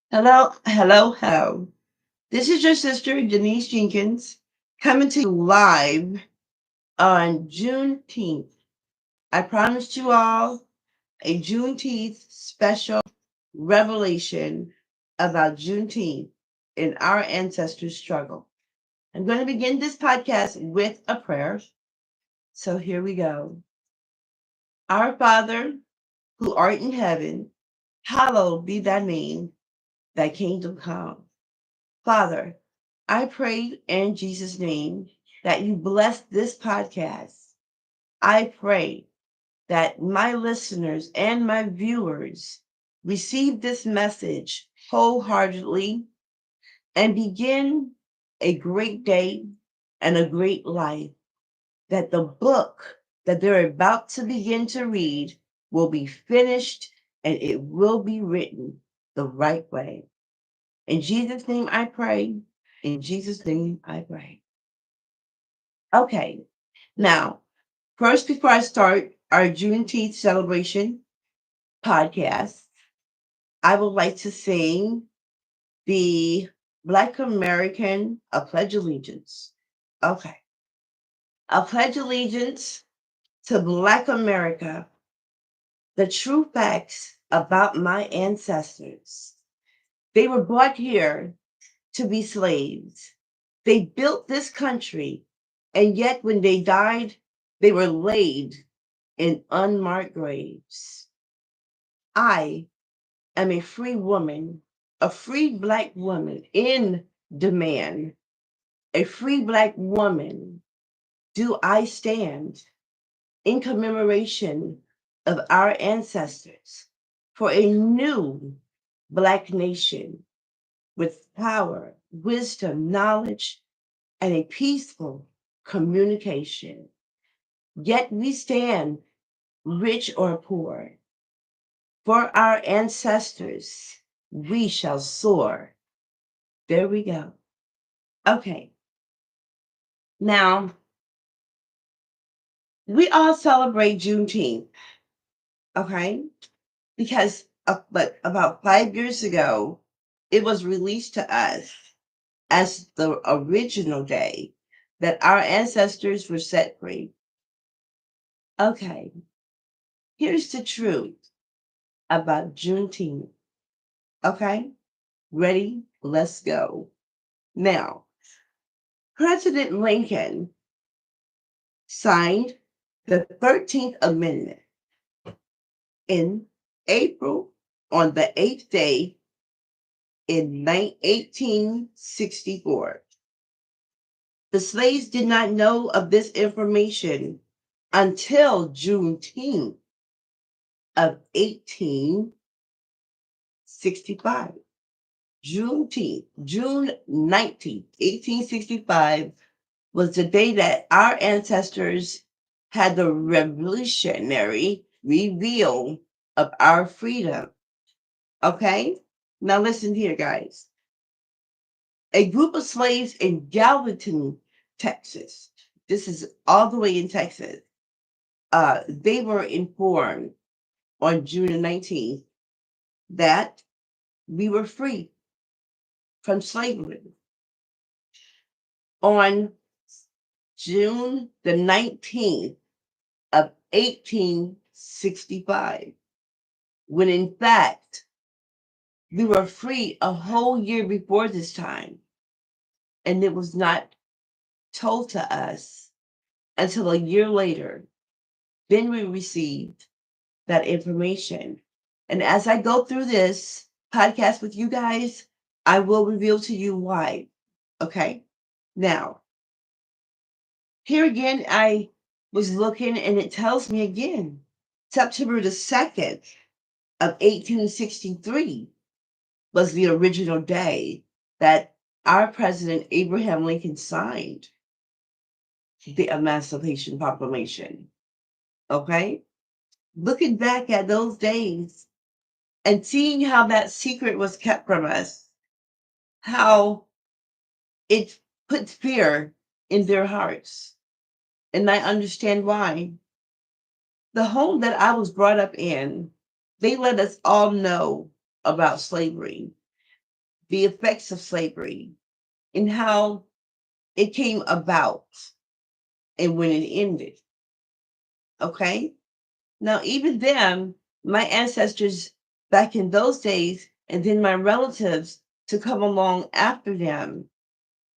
Hello, hello, hello. This is your sister, Denise Jenkins, coming to you live on Juneteenth. I promised you all a Juneteenth special revelation about Juneteenth in our ancestors' struggle. I'm going to begin this podcast with a prayer. So here we go. Our Father, who art in heaven, hallowed be thy name, thy kingdom come. Father, I pray in Jesus' name that you bless this podcast. I pray that my listeners and my viewers receive this message wholeheartedly and begin a great day and a great life. That the book that they're about to begin to read will be finished and it will be written the right way. In Jesus' name I pray. In Jesus' name I pray. Okay, now, first, before I start our Juneteenth celebration podcast, I would like to sing the Black American A Pledge Allegiance. Okay. I pledge allegiance to Black America, the true facts about my ancestors. They were brought here to be slaves. They built this country, and yet when they died, they were laid in unmarked graves. I am a free woman, a free Black woman in demand, a free Black woman. Do I stand in commemoration of our ancestors for a new Black nation with power, wisdom, knowledge, and a peaceful communication. Yet we stand, rich or poor. For our ancestors, we shall soar. There we go. Okay. Now, we all celebrate Juneteenth, okay? Because but about 5 years ago, it was released to us as the original day that our ancestors were set free. Okay, here's the truth about Juneteenth. Okay, ready? Let's go. Now, President Lincoln signed the 13th Amendment in April on the 8th day in 1864. The slaves did not know of this information until Juneteenth of 1865. Juneteenth, June 19th, 1865, was the day that our ancestors had the revolutionary reveal of our freedom. Okay? Now listen here, guys. A group of slaves in Gallatin, Texas. This is all the way in Texas. They were informed on June 19th that we were free from slavery. On June the 19th of 1865, when in fact we were free a whole year before this time, and it was not told to us until a year later. Then we received that information. And as I go through this podcast with you guys, I will reveal to you why. Okay. Now, here again, I was looking and it tells me again September the 2nd of 1863 was the original day that our president Abraham Lincoln signed the Emancipation Proclamation. Okay? Looking back at those days and seeing how that secret was kept from us, how it put fear in their hearts. And I understand why. The home that I was brought up in, They let us all know about slavery, the effects of slavery, and how it came about and when it ended. Okay? Now, even them, my ancestors back in those days, and then my relatives to come along after them,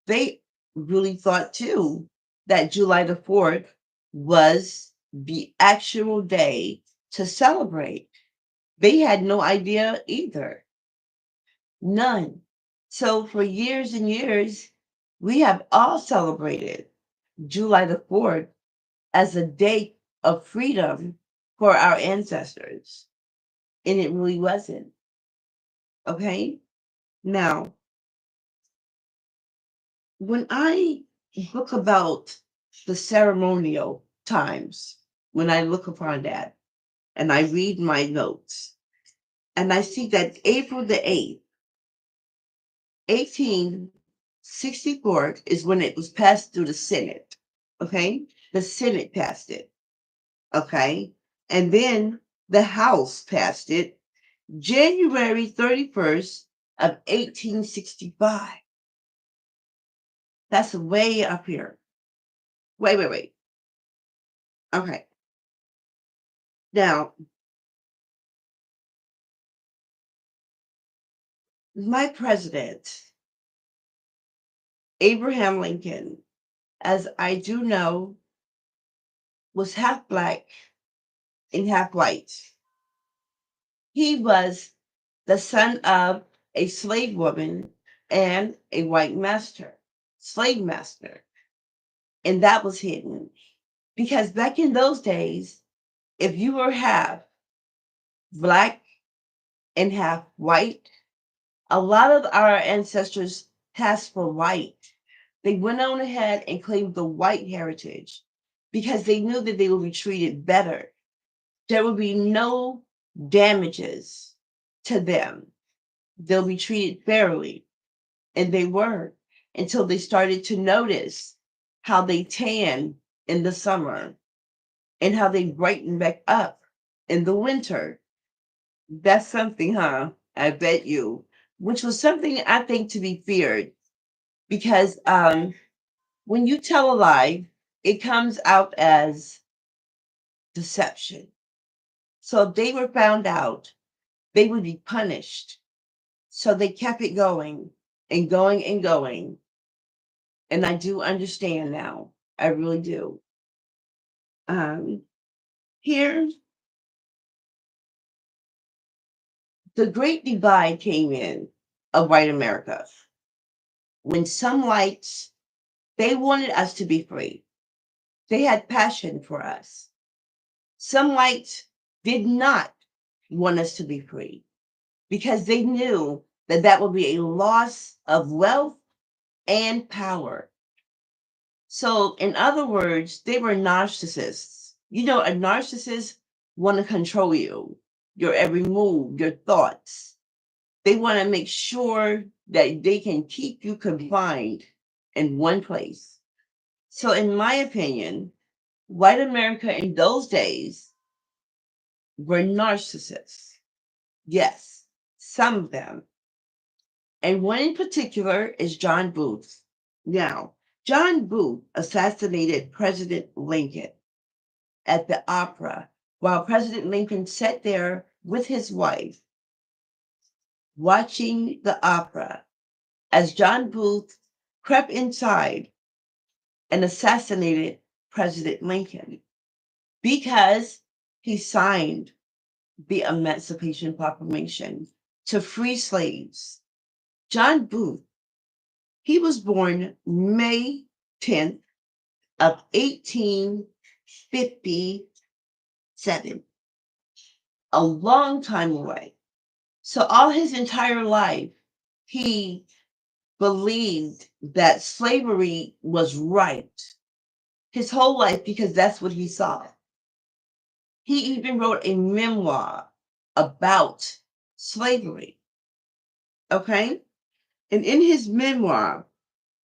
they really thought too that July the 4th was the actual day to celebrate. They had no idea either. None. So for years and years, we have all celebrated July the 4th as a day of freedom for our ancestors. And it really wasn't. Okay? Now, when I look about the ceremonial times, when I look upon that and I read my notes, and I see that April the 8th, 1864 is when it was passed through the Senate. Okay? The Senate passed it. Okay? And then the House passed it January 31st of 1865. That's way up here. Wait. Okay. Now, my president, Abraham Lincoln, as I do know, was half black and half white. He was the son of a slave woman and a white master, slave master. And that was hidden because back in those days, if you were half black and half white, a lot of our ancestors passed for white. They went on ahead and claimed the white heritage because they knew that they would be treated better. There would be no damages to them. They'll be treated fairly. And they were until they started to notice how they tan in the summer and how they brighten back up in the winter. That's something, huh? I bet you. Which was something I think to be feared because when you tell a lie, it comes out as deception. So if they were found out, they would be punished. So they kept it going and going and going. And I do understand now. I really do. Um, Here, the Great Divide came in of white America when some whites, they wanted us to be free. They had passion for us. Some whites did not want us to be free because they knew that that would be a loss of wealth and power. So, in other words, they were narcissists. You know, a narcissist want to control you, your every move, your thoughts. They want to make sure that they can keep you confined in one place. So, in my opinion, white America in those days were narcissists. Yes, some of them. And one in particular is John Booth. Now, John Booth assassinated President Lincoln at the opera while President Lincoln sat there with his wife watching the opera as John Booth crept inside and assassinated President Lincoln because he signed the Emancipation Proclamation to free slaves. John Booth, he was born May 10th of 1857, a long time away. So all his entire life, he believed that slavery was right. His whole life, because that's what he saw. He even wrote a memoir about slavery. Okay? And in his memoir,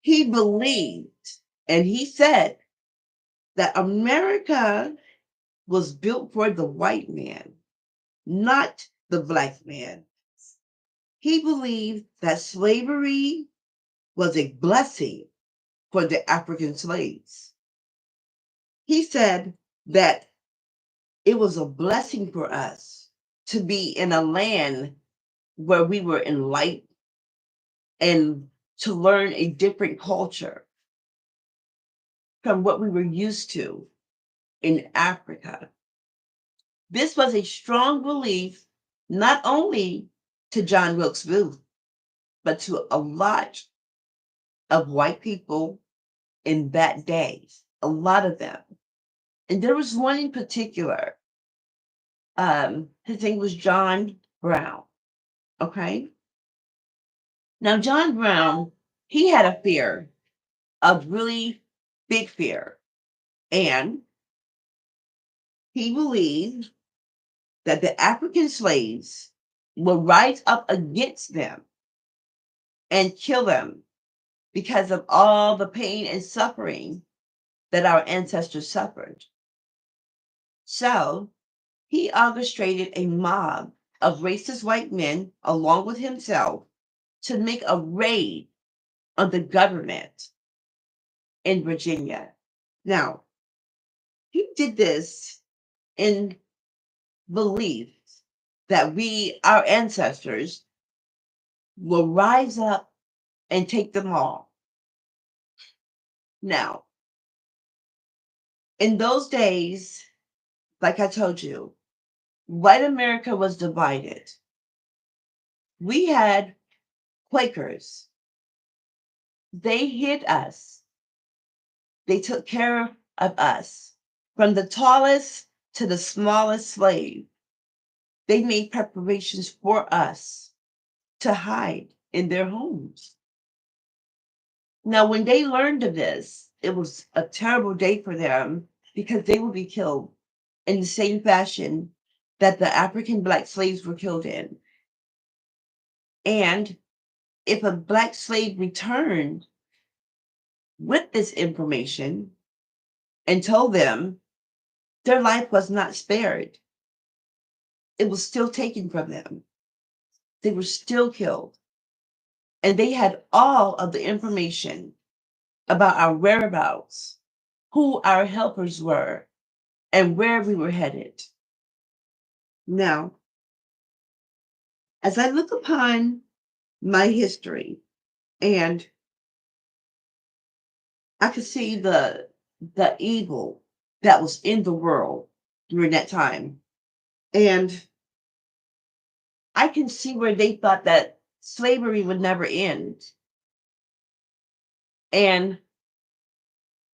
he believed and he said that America was built for the white man, not the black man. He believed that slavery was a blessing for the African slaves. He said that it was a blessing for us to be in a land where we were enlightened and to learn a different culture from what we were used to in Africa. This was a strong belief not only to John Wilkes Booth, but to a lot of white people in that day, a lot of them. And there was one in particular. His name was John Brown. Okay. Now, John Brown, he had a fear, a really big fear. And he believed that the African slaves would rise up against them and kill them because of all the pain and suffering that our ancestors suffered. So he orchestrated a mob of racist white men along with himself to make a raid on the government in Virginia. Now, he did this in belief that we, our ancestors, will rise up and take them all. Now, in those days, like I told you, white America was divided. We had Quakers. They hid us. They took care of us. From the tallest to the smallest slave, they made preparations for us to hide in their homes. Now, when they learned of this, it was a terrible day for them because they would be killed in the same fashion that the African black slaves were killed in. And if a black slave returned with this information and told them, their life was not spared. It was still taken from them. They were still killed. And they had all of the information about our whereabouts, who our helpers were, and where we were headed. Now, as I look upon my history, and I could see the evil that was in the world during that time. And I can see where they thought that slavery would never end. And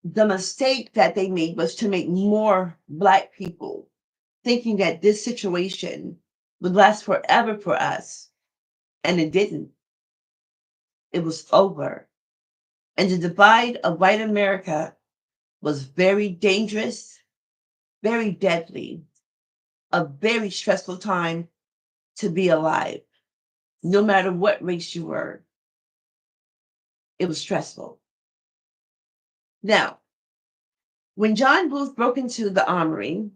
the mistake that they made was to make more Black people thinking that this situation would last forever for us. And it didn't. It was over. And the divide of white America was very dangerous, very deadly, a very stressful time to be alive, no matter what race you were. It was stressful. Now, when John Booth broke into the armory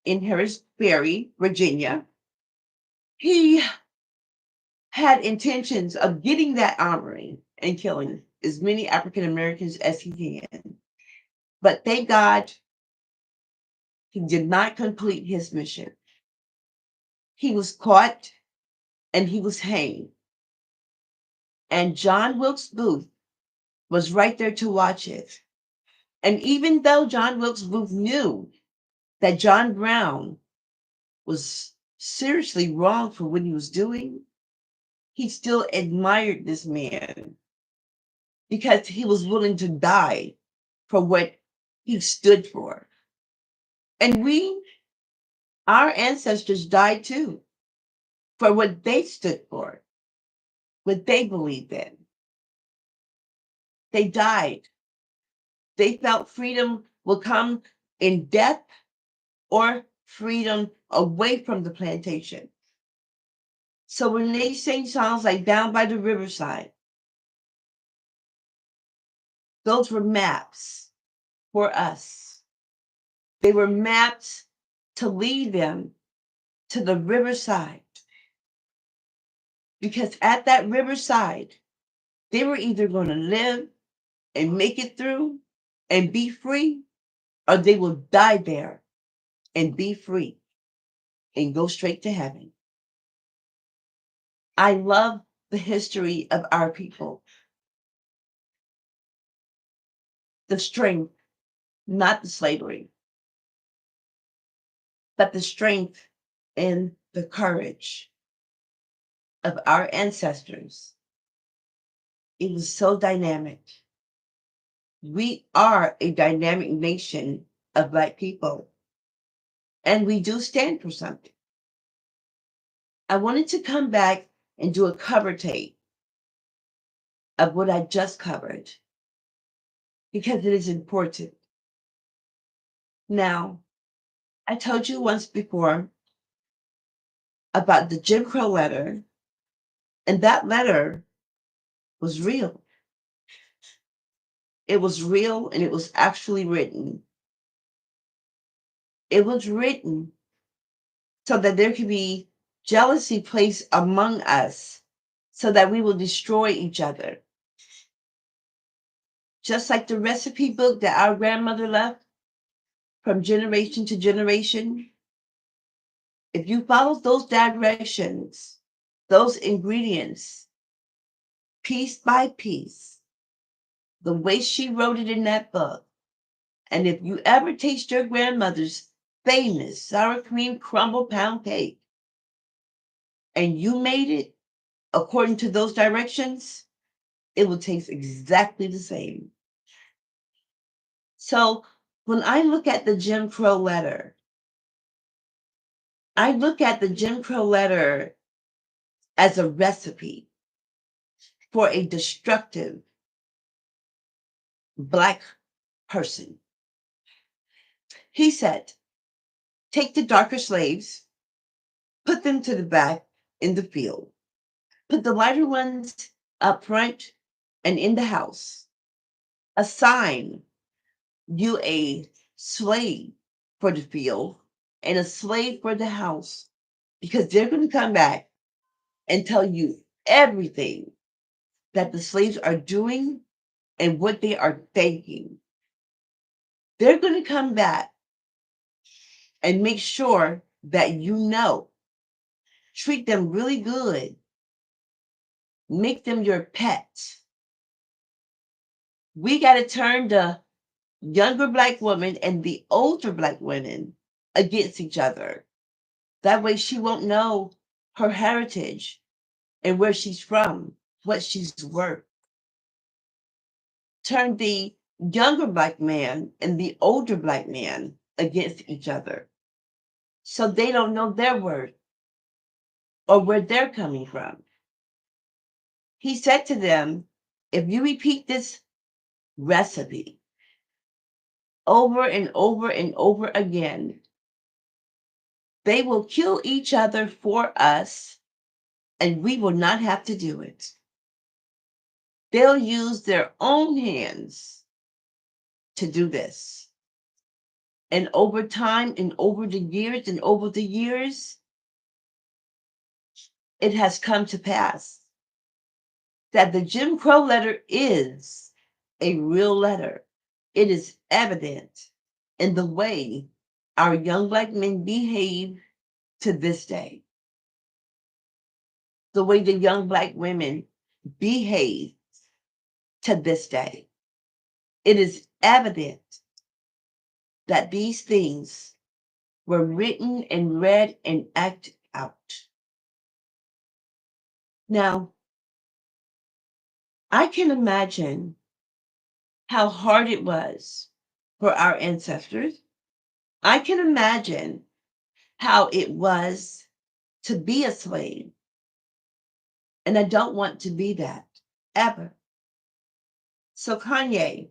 in Harris Ferry, Virginia, he had intentions of getting that armory and killing as many African Americans as he can. But thank God he did not complete his mission. He was caught and he was hanged. And John Wilkes Booth was right there to watch it. And even though John Wilkes Booth knew that John Brown was seriously wrong for what he was doing, he still admired this man because he was willing to die for what he stood for. And we, our ancestors, died too for what they stood for, what they believed in. They died. They felt freedom will come in death or freedom away from the plantation. So when they sing songs like Down by the Riverside, those were maps for us. They were maps to lead them to the riverside because at that riverside, they were either going to live and make it through and be free, or they will die there and be free and go straight to heaven. I love the history of our people, the strength, not the slavery, but the strength and the courage of our ancestors. It was so dynamic. We are a dynamic nation of Black people, and we do stand for something. I wanted to come back and do a cover tape of what I just covered because it is important. Now, I told you once before about the Jim Crow letter, and that letter was real. It was real and it was actually written. It was written so that there could be jealousy placed among us so that we will destroy each other. Just like the recipe book that our grandmother left from generation to generation, if you follow those directions, those ingredients, piece by piece, the way she wrote it in that book, and if you ever taste your grandmother's famous sour cream crumble pound cake and you made it according to those directions, it will taste exactly the same. So when I look at the Jim Crow letter, I look at the Jim Crow letter as a recipe for a destructive Black person. He said, take the darker slaves, put them to the back in the field, put the lighter ones up front and in the house. Assign you a slave for the field and a slave for the house because they're going to come back and tell you everything that the slaves are doing and what they are thinking. They're going to come back and make sure that you know. Treat them really good. Make them your pets. We got to turn the younger Black woman and the older Black women against each other. That way she won't know her heritage and where she's from, what she's worth. Turn the younger Black man and the older Black man against each other so they don't know their worth or where they're coming from. He said to them, if you repeat this recipe over and over and over again, they will kill each other for us and we will not have to do it. They'll use their own hands to do this. And over time and over the years, it has come to pass that the Jim Crow letter is a real letter. It is evident in the way our young Black men behave to this day. The way the young Black women behave to this day. It is evident that these things were written and read and acted out. Now, I can imagine how hard it was for our ancestors. I can imagine how it was to be a slave. And I don't want to be that ever. So, Kanye,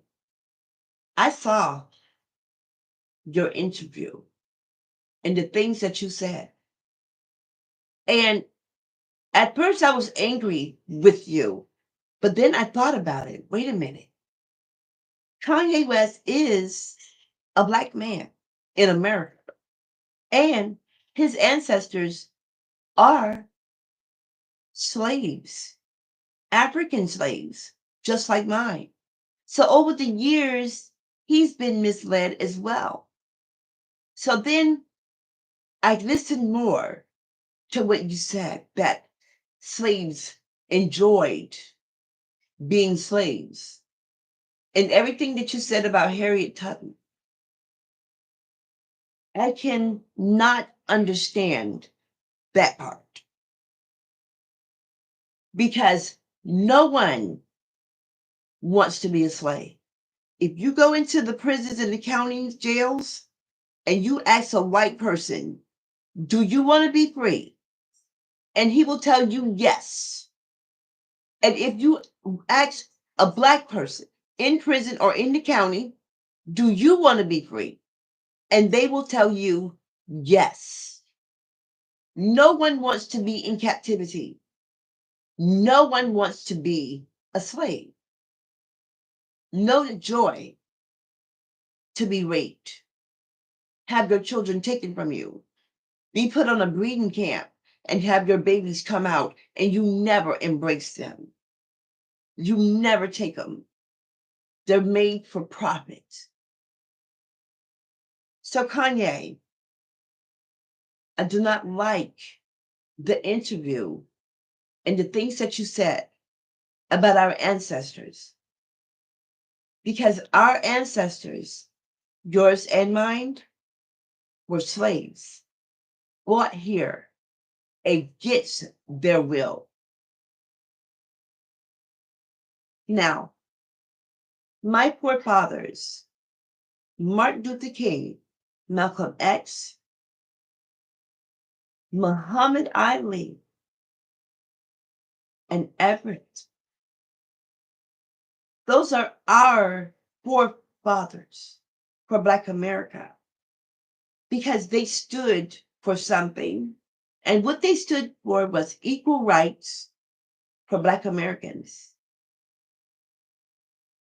I saw your interview and the things that you said. And at first, I was angry with you, but then I thought about it. Wait a minute. Kanye West is a Black man in America, and his ancestors are slaves, African slaves, just like mine. So over the years, he's been misled as well. So then I listened more to what you said, that slaves enjoyed being slaves. And everything that you said about Harriet Tubman, I can not understand that part because no one wants to be a slave. If you go into the prisons and the county jails and you ask a white person, do you want to be free? And he will tell you yes. And if you ask a black person in prison or in the county, do you want to be free? And they will tell you yes. No one wants to be in captivity. No one wants to be a slave. No joy to be raped, have your children taken from you, be put on a breeding camp, and have your babies come out and you never embrace them. You never take them. They're made for profit. So, Kanye, I do not like the interview and the things that you said about our ancestors, because our ancestors, yours and mine, were slaves, brought here against their will. Now, my forefathers, Martin Luther King, Malcolm X, Muhammad Ali, and Everett, those are our forefathers for Black America because they stood for something. And what they stood for was equal rights for Black Americans.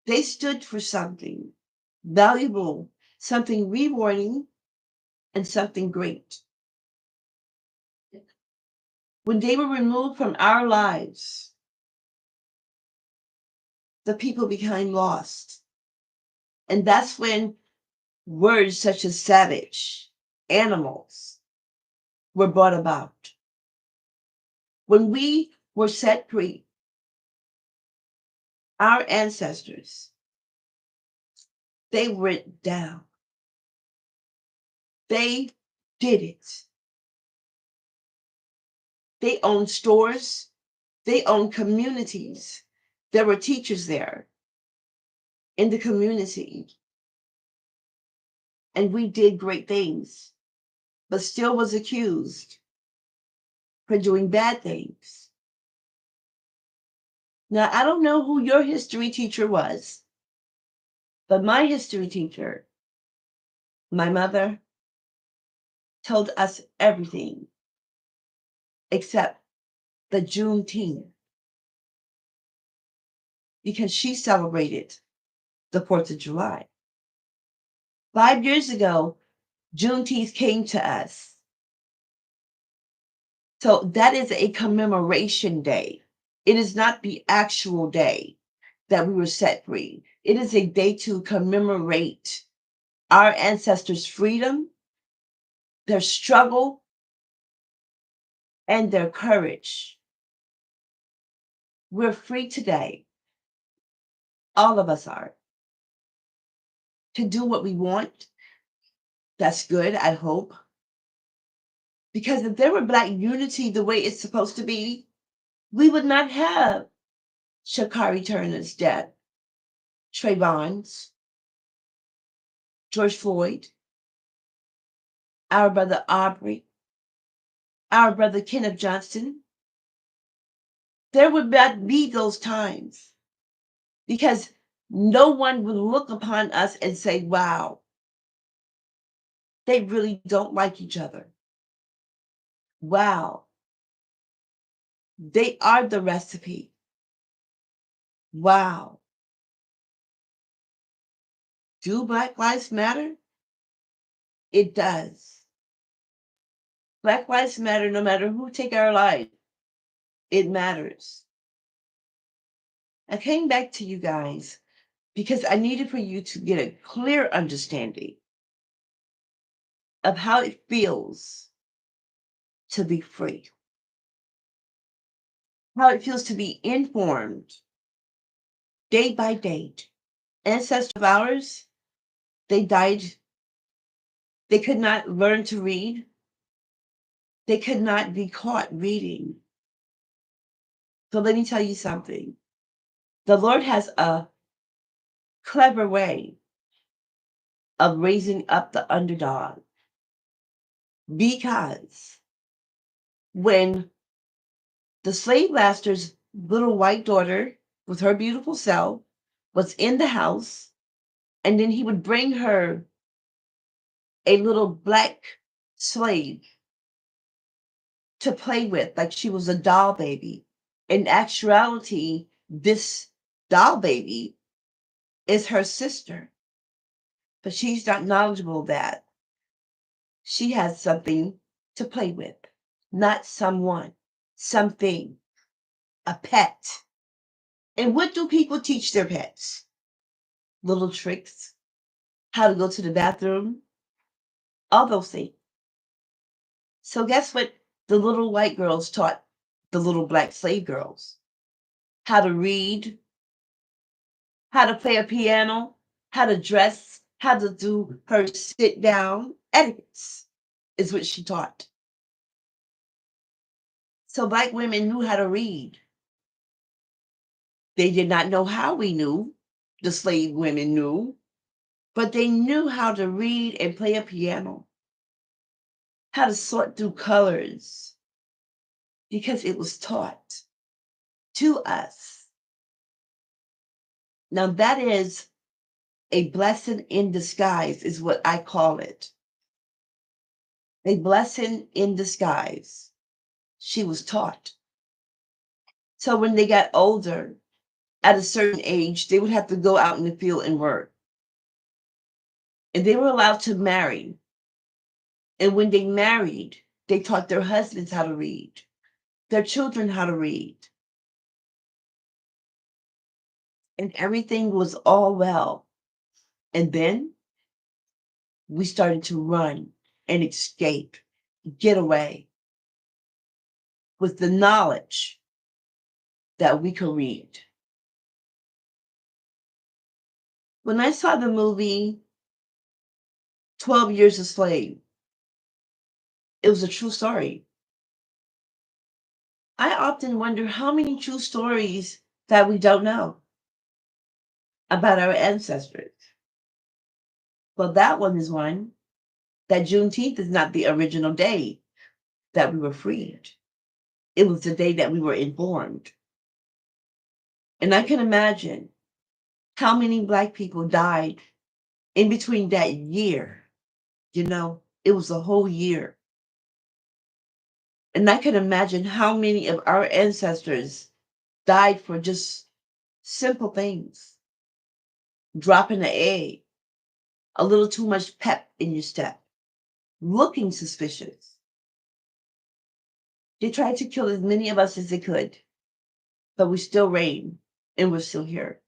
They stood for something valuable, something rewarding, and something great. When they were removed from our lives, the people became lost. And that's when words such as savage, animals were brought about. When we were set free, our ancestors, they went down. They did it. They owned stores. They owned communities. There were teachers there in the community. And we did great things, but still was accused for doing bad things. Now, I don't know who your history teacher was, but my history teacher, my mother, told us everything except the Juneteenth because she celebrated the 4th of July. 5 years ago, Juneteenth came to us. So that is a commemoration day. It is not the actual day that we were set free. It is a day to commemorate our ancestors' freedom, their struggle, and their courage. We're free today. All of us are. To do what we want. That's good, I hope. Because if there were Black unity the way it's supposed to be, we would not have Sha'Carri Turner's death, Trayvon's, George Floyd, our brother Aubrey, our brother Kenneth Johnson. There would not be those times because no one would look upon us and say, wow, they really don't like each other. Wow, they are the recipe. Wow. Do Black Lives Matter? It does. Black Lives Matter no matter who take our lives. It matters. I came back to you guys because I needed for you to get a clear understanding of how it feels to be free, how it feels to be informed day by day. Ancestors of ours, they died. They could not learn to read. They could not be caught reading. So let me tell you something. The Lord has a clever way of raising up the underdog, because when the slave master's little white daughter with her beautiful self was in the house, and then he would bring her a little black slave to play with like she was a doll baby. In actuality, this doll baby is her sister, but she's not knowledgeable that she has something to play with, not someone, something, a pet. And what do people teach their pets? Little tricks, how to go to the bathroom, all those things. So guess what the little white girls taught the little black slave girls? How to read, how to play a piano, how to dress, how to do her sit down etiquettes is what she taught. So black women knew how to read. They did not know how we knew, the slave women knew, but they knew how to read and play a piano, how to sort through colors, because it was taught to us. Now that is a blessing in disguise, is what I call it. A blessing in disguise. She was taught. So when they got older, at a certain age, they would have to go out in the field and work. And they were allowed to marry. And when they married, they taught their husbands how to read, their children how to read. And everything was all well. And then we started to run and escape, get away with the knowledge that we could read. When I saw the movie 12 Years a Slave, it was a true story. I often wonder how many true stories that we don't know about our ancestors. Well, that one is one. That Juneteenth is not the original day that we were freed. It was the day that we were informed. And I can imagine how many Black people died in between that year. You know, it was a whole year. And I can imagine how many of our ancestors died for just simple things. Dropping an egg, a little too much pep in your step, looking suspicious. They tried to kill as many of us as they could, but we still reign, and we're still here,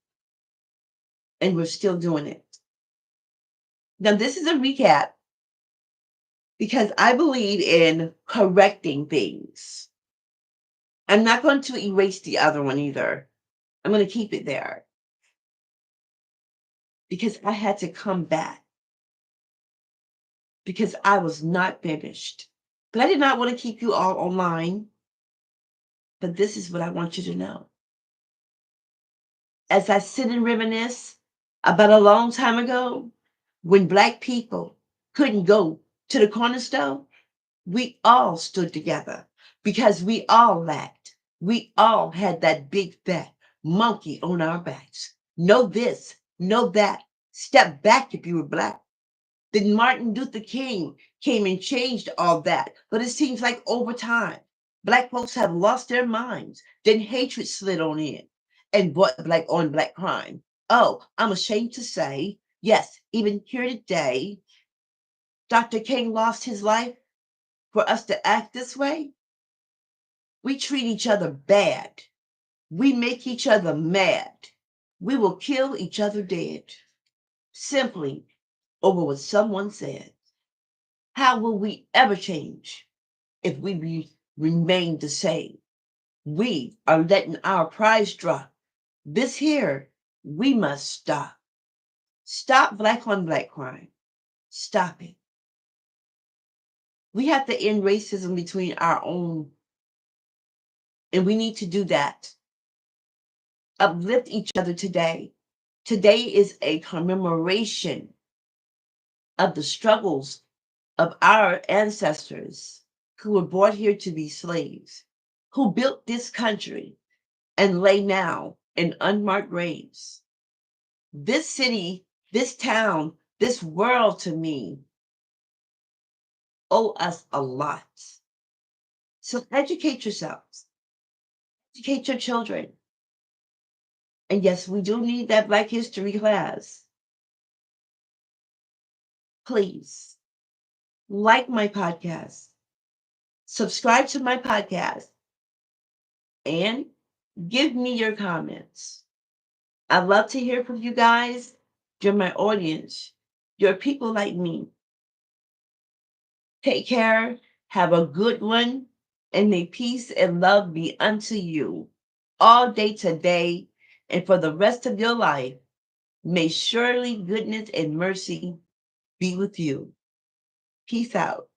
and we're still doing it. Now, this is a recap because I believe in correcting things. I'm not going to erase the other one either. I'm going to keep it there because I had to come back because I was not finished. But I did not want to keep you all online. But this is what I want you to know. As I sit and reminisce about a long time ago when Black people couldn't go to the corner store, we all stood together because we all lacked. We all had that big fat monkey on our backs. Know this, know that. Step back if you were Black. Then Martin Luther King came and changed all that. But it seems like over time, Black folks have lost their minds. Then hatred slid on in and brought Black on Black crime. Oh, I'm ashamed to say, yes, even here today, Dr. King lost his life for us to act this way. We treat each other bad. We make each other mad. We will kill each other dead simply over what someone said. How will we ever change if we remain the same? We are letting our prize drop. This here, we must stop. Stop black on black crime. Stop it. We have to end racism between our own, and we need to do that. Uplift each other today. Today is a commemoration of the struggles of our ancestors who were brought here to be slaves, who built this country and lay now in unmarked graves. This city, this town, this world to me owe us a lot. So educate yourselves, educate your children. And yes, we do need that Black History class. Please like my podcast, subscribe to my podcast, and give me your comments. I'd love to hear from you guys. You're my audience. You're people like me. Take care. Have a good one. And may peace and love be unto you all day today and for the rest of your life. May surely goodness and mercy be with you. Peace out.